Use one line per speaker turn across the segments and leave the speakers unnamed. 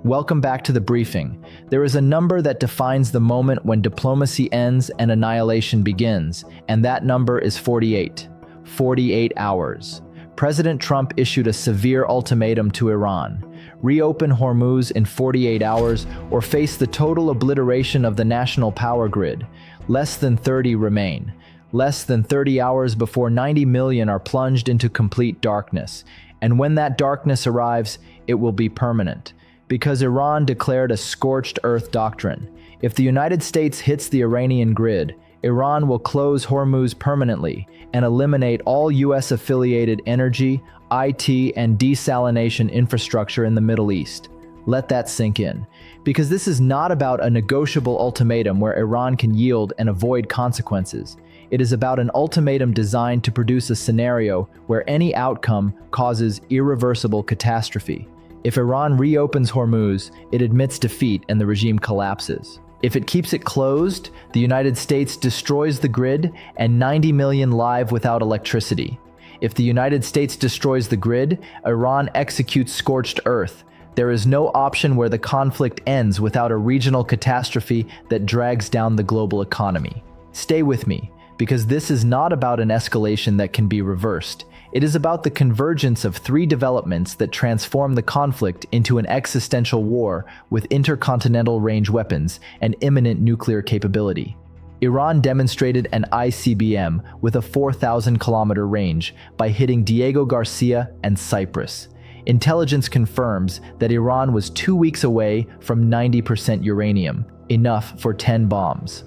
Welcome back to the briefing. There is a number that defines the moment when diplomacy ends and annihilation begins, and that number is 48. 48 hours. President Trump issued a severe ultimatum to Iran. Reopen Hormuz in 48 hours or face the total obliteration of the national power grid. Less than 30 remain. Less than 30 hours before 90 million are plunged into complete darkness. And when that darkness arrives, it will be permanent. Because Iran declared a scorched earth doctrine. If the United States hits the Iranian grid, Iran will close Hormuz permanently and eliminate all US-affiliated energy, IT, and desalination infrastructure in the Middle East. Let that sink in. Because this is not about a negotiable ultimatum where Iran can yield and avoid consequences. It is about an ultimatum designed to produce a scenario where any outcome causes irreversible catastrophe. If Iran reopens Hormuz, it admits defeat and the regime collapses. If it keeps it closed, the United States destroys the grid and 90 million live without electricity. If the United States destroys the grid, Iran executes scorched earth. There is no option where the conflict ends without a regional catastrophe that drags down the global economy. Stay with me, because this is not about an escalation that can be reversed. It is about the convergence of three developments that transform the conflict into an existential war with intercontinental range weapons and imminent nuclear capability. Iran demonstrated an ICBM with a 4,000-kilometer range by hitting Diego Garcia and Cyprus. Intelligence confirms that Iran was 2 weeks away from 90% uranium, enough for 10 bombs.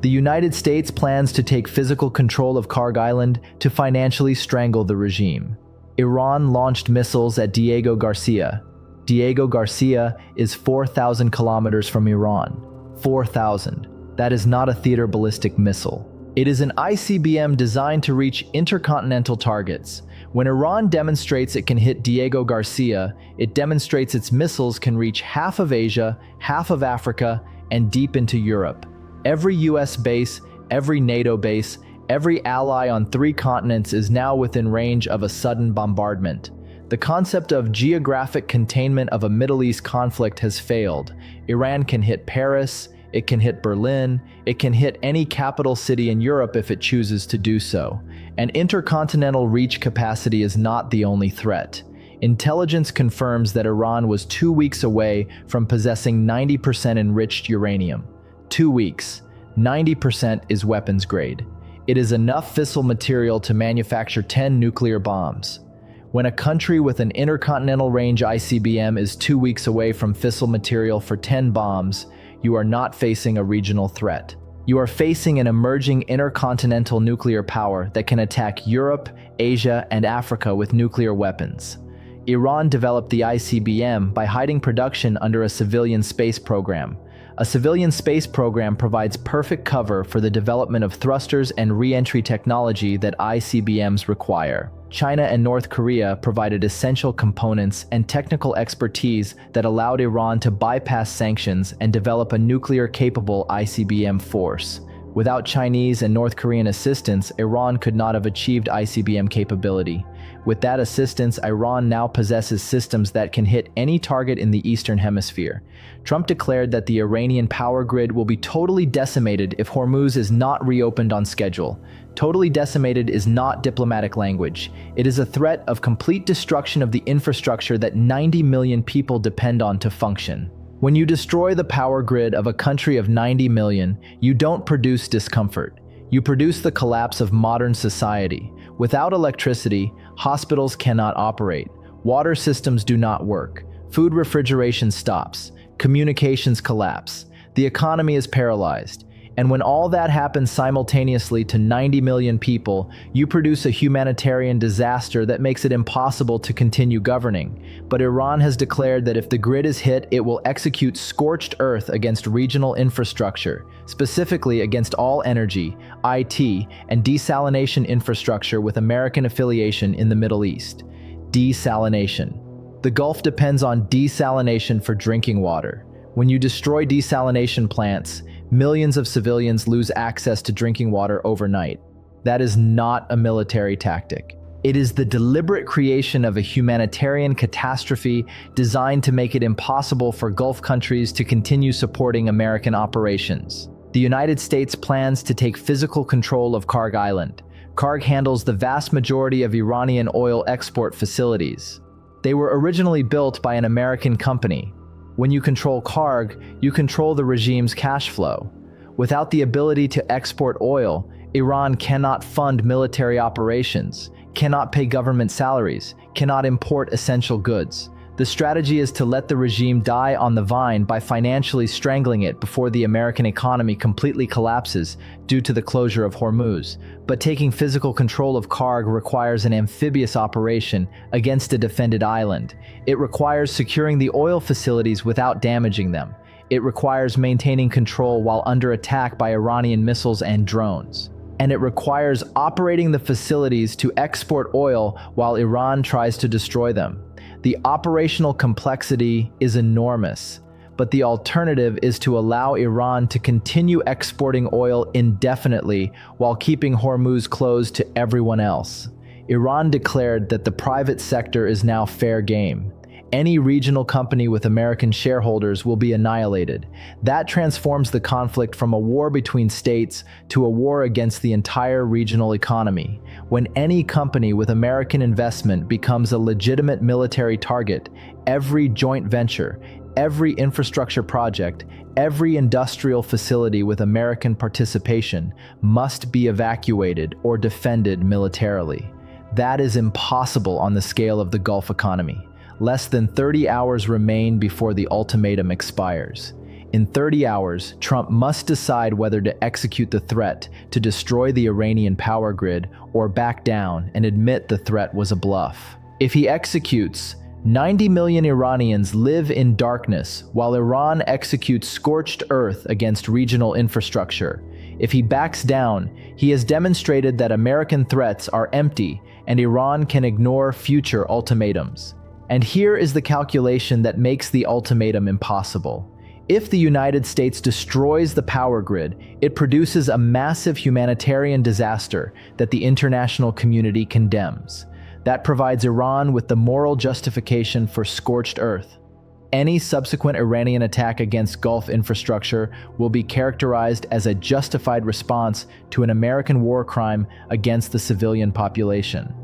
The United States plans to take physical control of Karg Island to financially strangle the regime. Iran launched missiles at Diego Garcia. Diego Garcia is 4,000 kilometers from Iran. 4,000. That is not a theater ballistic missile. It is an ICBM designed to reach intercontinental targets. When Iran demonstrates it can hit Diego Garcia, it demonstrates its missiles can reach half of Asia, half of Africa, and deep into Europe. Every US base, every NATO base, every ally on 3 continents is now within range of a sudden bombardment. The concept of geographic containment of a Middle East conflict has failed. Iran can hit Paris, it can hit Berlin, it can hit any capital city in Europe if it chooses to do so. And intercontinental reach capacity is not the only threat. Intelligence confirms that Iran was 2 weeks away from possessing 90% enriched uranium. 2 weeks. 90% is weapons grade. It is enough fissile material to manufacture 10 nuclear bombs. When a country with an intercontinental range ICBM is 2 weeks away from fissile material for 10 bombs, you are not facing a regional threat. You are facing an emerging intercontinental nuclear power that can attack Europe, Asia, and Africa with nuclear weapons. Iran developed the ICBM by hiding production under a civilian space program. A civilian space program provides perfect cover for the development of thrusters and re-entry technology that ICBMs require. China and North Korea provided essential components and technical expertise that allowed Iran to bypass sanctions and develop a nuclear-capable ICBM force. Without Chinese and North Korean assistance, Iran could not have achieved ICBM capability. With that assistance, Iran now possesses systems that can hit any target in the Eastern Hemisphere. Trump declared that the Iranian power grid will be totally decimated if Hormuz is not reopened on schedule. Totally decimated is not diplomatic language. It is a threat of complete destruction of the infrastructure that 90 million people depend on to function. When you destroy the power grid of a country of 90 million, you don't produce discomfort. You produce the collapse of modern society. Without electricity, hospitals cannot operate. Water systems do not work. Food refrigeration stops. Communications collapse. The economy is paralyzed. And when all that happens simultaneously to 90 million people, you produce a humanitarian disaster that makes it impossible to continue governing. But Iran has declared that if the grid is hit, it will execute scorched earth against regional infrastructure, specifically against all energy, IT, and desalination infrastructure with American affiliation in the Middle East. Desalination. The Gulf depends on desalination for drinking water. When you destroy desalination plants, millions of civilians lose access to drinking water overnight. That is not a military tactic. It is the deliberate creation of a humanitarian catastrophe designed to make it impossible for Gulf countries to continue supporting American operations. The United States plans to take physical control of Karg Island. Karg handles the vast majority of Iranian oil export facilities. They were originally built by an American company. When you control Karg, you control the regime's cash flow. Without the ability to export oil, Iran cannot fund military operations, cannot pay government salaries, cannot import essential goods. The strategy is to let the regime die on the vine by financially strangling it before the American economy completely collapses due to the closure of Hormuz. But taking physical control of Karg requires an amphibious operation against a defended island. It requires securing the oil facilities without damaging them. It requires maintaining control while under attack by Iranian missiles and drones. And it requires operating the facilities to export oil while Iran tries to destroy them. The operational complexity is enormous, but the alternative is to allow Iran to continue exporting oil indefinitely while keeping Hormuz closed to everyone else. Iran declared that the private sector is now fair game. Any regional company with American shareholders will be annihilated. That transforms the conflict from a war between states to a war against the entire regional economy. When any company with American investment becomes a legitimate military target, every joint venture, every infrastructure project, every industrial facility with American participation must be evacuated or defended militarily. That is impossible on the scale of the Gulf economy. Less than 30 hours remain before the ultimatum expires. In 30 hours, Trump must decide whether to execute the threat to destroy the Iranian power grid or back down and admit the threat was a bluff. If he executes, 90 million Iranians live in darkness while Iran executes scorched earth against regional infrastructure. If he backs down, he has demonstrated that American threats are empty and Iran can ignore future ultimatums. And here is the calculation that makes the ultimatum impossible. If the United States destroys the power grid, it produces a massive humanitarian disaster that the international community condemns. That provides Iran with the moral justification for scorched earth. Any subsequent Iranian attack against Gulf infrastructure will be characterized as a justified response to an American war crime against the civilian population.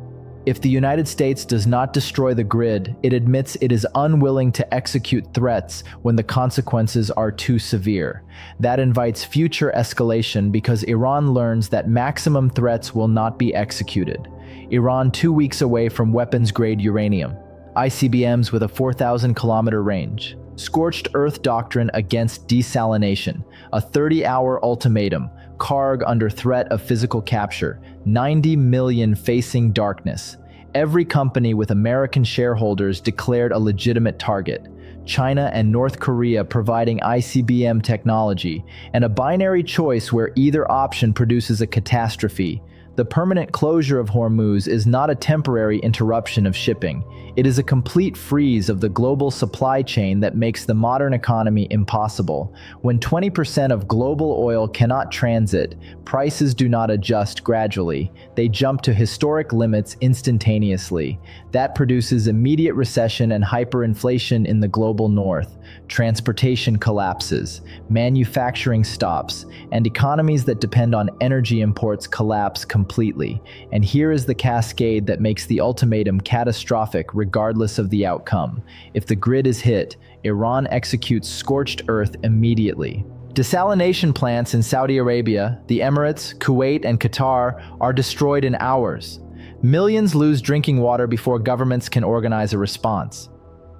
If the United States does not destroy the grid, it admits it is unwilling to execute threats when the consequences are too severe. That invites future escalation because Iran learns that maximum threats will not be executed. Iran 2 weeks away from weapons-grade uranium. ICBMs with a 4,000-kilometer range. Scorched earth doctrine against desalination. A 30-hour ultimatum. Karg under threat of physical capture. 90 million facing darkness. Every company with American shareholders declared a legitimate target. China and North Korea providing ICBM technology, and a binary choice where either option produces a catastrophe. The permanent closure of Hormuz is not a temporary interruption of shipping. It is a complete freeze of the global supply chain that makes the modern economy impossible. When 20% of global oil cannot transit, prices do not adjust gradually. They jump to historic limits instantaneously. That produces immediate recession and hyperinflation in the global north. Transportation collapses, manufacturing stops, and economies that depend on energy imports collapse completely. And here is the cascade that makes the ultimatum catastrophic regardless of the outcome. If the grid is hit, Iran executes scorched earth immediately. Desalination plants in Saudi Arabia, the Emirates, Kuwait, and Qatar are destroyed in hours. Millions lose drinking water before governments can organize a response.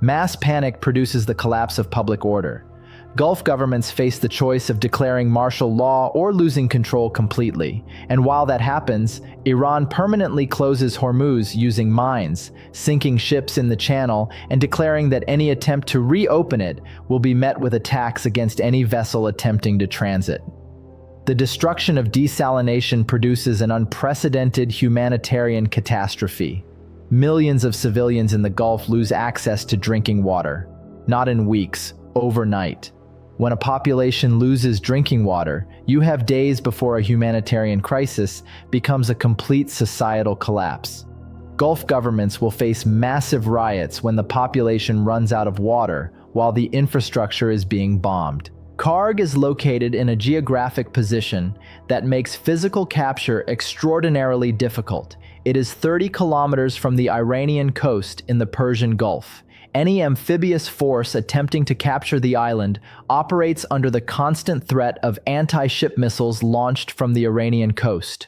Mass panic produces the collapse of public order. Gulf governments face the choice of declaring martial law or losing control completely. And while that happens, Iran permanently closes Hormuz using mines, sinking ships in the channel, and declaring that any attempt to reopen it will be met with attacks against any vessel attempting to transit. The destruction of desalination produces an unprecedented humanitarian catastrophe. Millions of civilians in the Gulf lose access to drinking water. Not in weeks, overnight. When a population loses drinking water, you have days before a humanitarian crisis becomes a complete societal collapse. Gulf governments will face massive riots when the population runs out of water while the infrastructure is being bombed. Karg is located in a geographic position that makes physical capture extraordinarily difficult. It is 30 kilometers from the Iranian coast in the Persian Gulf. Any amphibious force attempting to capture the island operates under the constant threat of anti-ship missiles launched from the Iranian coast.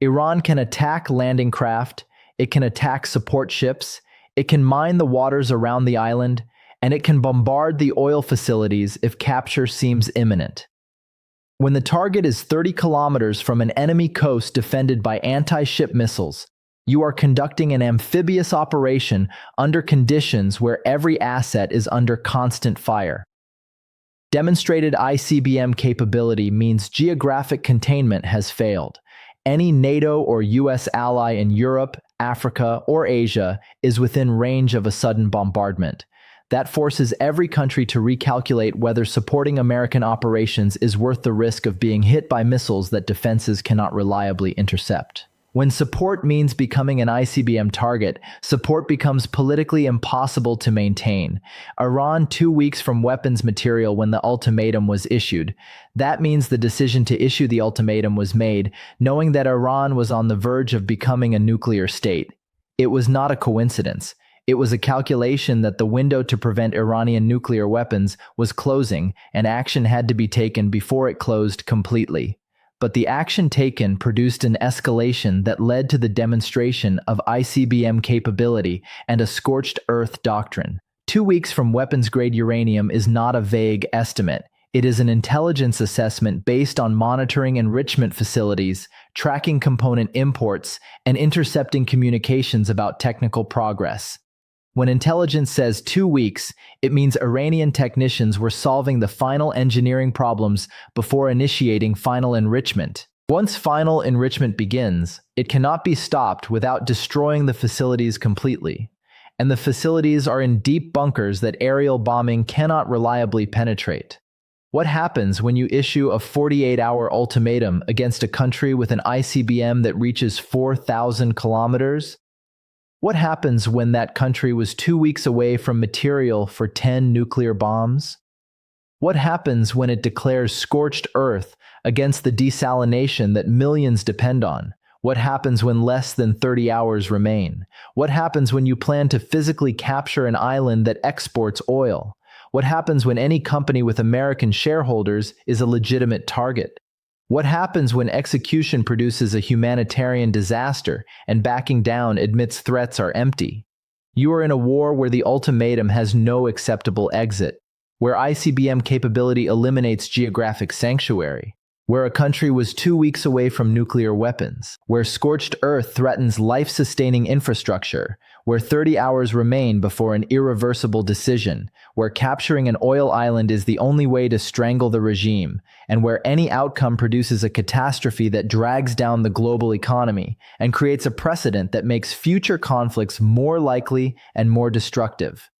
Iran can attack landing craft, it can attack support ships, it can mine the waters around the island, and it can bombard the oil facilities if capture seems imminent. When the target is 30 kilometers from an enemy coast defended by anti-ship missiles, you are conducting an amphibious operation under conditions where every asset is under constant fire. Demonstrated ICBM capability means geographic containment has failed. Any NATO or US ally in Europe, Africa, or Asia is within range of a sudden bombardment. That forces every country to recalculate whether supporting American operations is worth the risk of being hit by missiles that defenses cannot reliably intercept. When support means becoming an ICBM target, support becomes politically impossible to maintain. Iran 2 weeks from weapons material when the ultimatum was issued. That means the decision to issue the ultimatum was made, knowing that Iran was on the verge of becoming a nuclear state. It was not a coincidence. It was a calculation that the window to prevent Iranian nuclear weapons was closing, and action had to be taken before it closed completely. But the action taken produced an escalation that led to the demonstration of ICBM capability and a scorched earth doctrine. 2 weeks from weapons-grade uranium is not a vague estimate. It is an intelligence assessment based on monitoring enrichment facilities, tracking component imports, and intercepting communications about technical progress. When intelligence says 2 weeks, it means Iranian technicians were solving the final engineering problems before initiating final enrichment. Once final enrichment begins, it cannot be stopped without destroying the facilities completely. And the facilities are in deep bunkers that aerial bombing cannot reliably penetrate. What happens when you issue a 48-hour ultimatum against a country with an ICBM that reaches 4,000 kilometers? What happens when that country was 2 weeks away from material for 10 nuclear bombs? What happens when it declares scorched earth against the desalination that millions depend on? What happens when less than 30 hours remain? What happens when you plan to physically capture an island that exports oil? What happens when any company with American shareholders is a legitimate target? What happens when execution produces a humanitarian disaster and backing down admits threats are empty? You are in a war where the ultimatum has no acceptable exit, where ICBM capability eliminates geographic sanctuary, where a country was 2 weeks away from nuclear weapons, where scorched earth threatens life-sustaining infrastructure, where 30 hours remain before an irreversible decision, where capturing an oil island is the only way to strangle the regime, and where any outcome produces a catastrophe that drags down the global economy and creates a precedent that makes future conflicts more likely and more destructive.